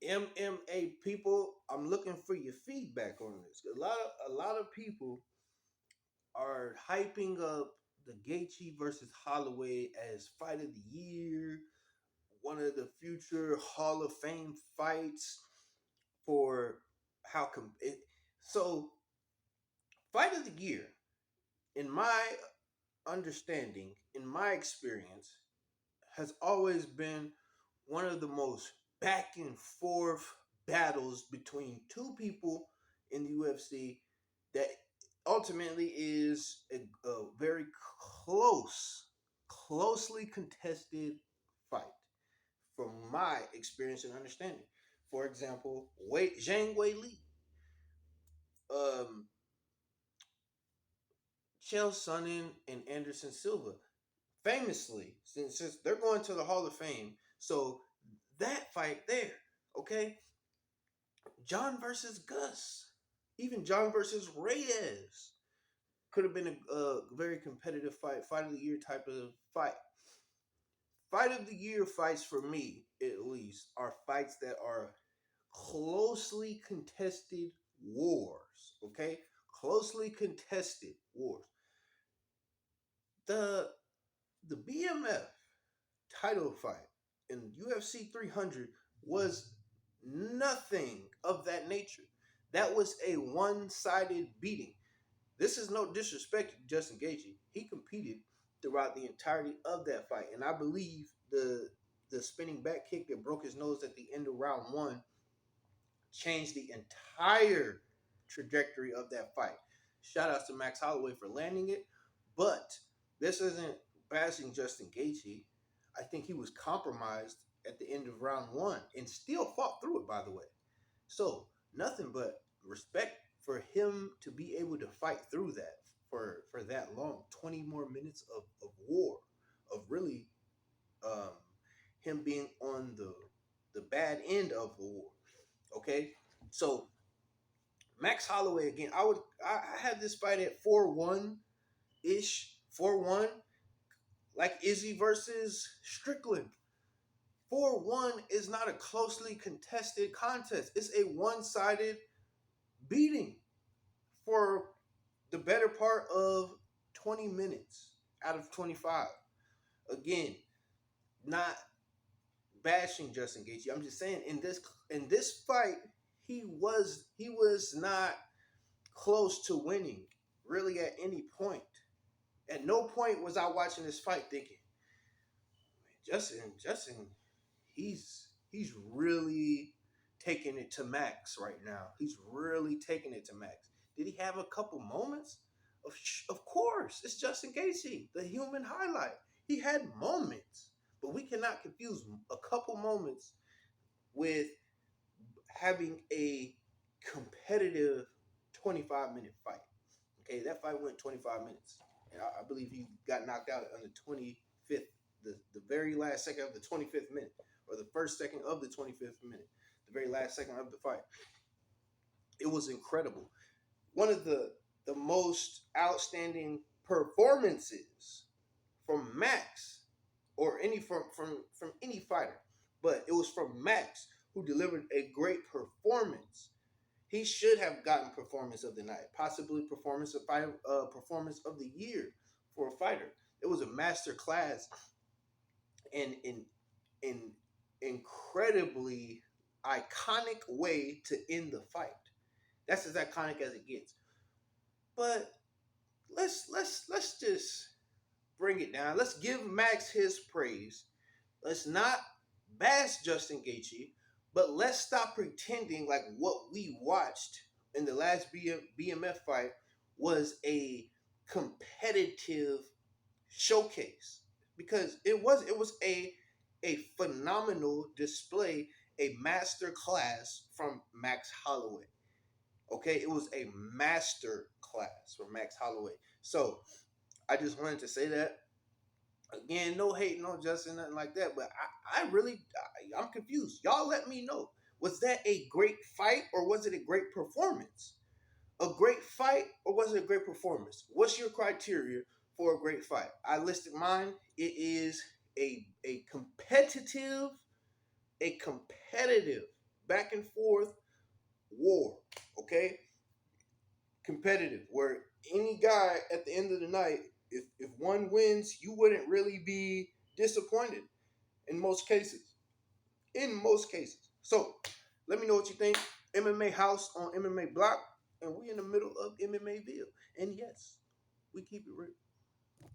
MMA people, I'm looking for your feedback on this. A lot of people are hyping up the Gaethje versus Holloway as fight of the year, one of the future Hall of Fame fights for how so fight of the year in my understanding, in my experience, has always been one of the most back and forth battles between two people in the UFC that ultimately is a very closely contested fight from my experience and understanding. For example, Zhang Wei Li, um, Chael Sonnen, and Anderson Silva. Famously, since they're going to the Hall of Fame, so that fight there, okay, John versus Gus, even John versus Reyes could have been a very competitive fight of the year type of fight. Fight of the year fights for me, at least, are fights that are closely contested wars. Okay, closely contested wars. The the BMF title fight in UFC 300 was nothing of that nature. That was a one-sided beating. This is no disrespect to Justin Gaethje. He competed throughout the entirety of that fight, and I believe the spinning back kick that broke his nose at the end of round one changed the entire trajectory of that fight. Shout outs to Max Holloway for landing it, but this isn't bashing Justin Gaethje. I think he was compromised at the end of round one and still fought through it, by the way. So, nothing but respect for him to be able to fight through that for that long 20 more minutes of war, of really um, him being on the bad end of the war. Okay, so Max Holloway again. I had this fight at 4-1 ish, 4-1, like Izzy versus Strickland. 4-1 is not a closely contested contest. It's a one-sided beating for the better part of 20 minutes out of 25. Again, not bashing Justin Gaethje. I'm just saying in this fight, he was not close to winning really at any point. At no point was I watching this fight thinking, Justin, he's really taking it to Max right now. He's really taking it to Max. Did he have a couple moments? Of course, it's Justin Gaethje, the human highlight. He had moments, but we cannot confuse a couple moments with having a competitive 25-minute fight. Okay, that fight went 25 minutes. And I believe he got knocked out on the 25th, the very last second of the 25th minute, or the first second of the 25th minute, the very last second of the fight. It was incredible. One of the most outstanding performances from Max or any from any fighter, but it was from Max who delivered a great performance. He should have gotten performance of the night, possibly performance of the year for a fighter. It was a master class and in incredibly iconic way to end the fight. That's as iconic as it gets. But let's just bring it down. Let's give Max his praise. Let's not bash Justin Gaethje, but let's stop pretending like what we watched in the last BMF fight was a competitive showcase, because it was a phenomenal display, a master class from Max Holloway. Okay, it was a master class from Max Holloway. So I just wanted to say that. Again, no hate, no Justin, nothing like that. But I'm confused. Y'all let me know. Was that a great fight or was it a great performance? A great fight or was it a great performance? What's your criteria for a great fight? I listed mine. It is a competitive back and forth war, okay? Competitive, where any guy at the end of the night, if one wins, you wouldn't really be disappointed in most cases. In most cases. So let me know what you think. MMA House on MMA Block, and we in the middle of MMAville. And yes, we keep it real.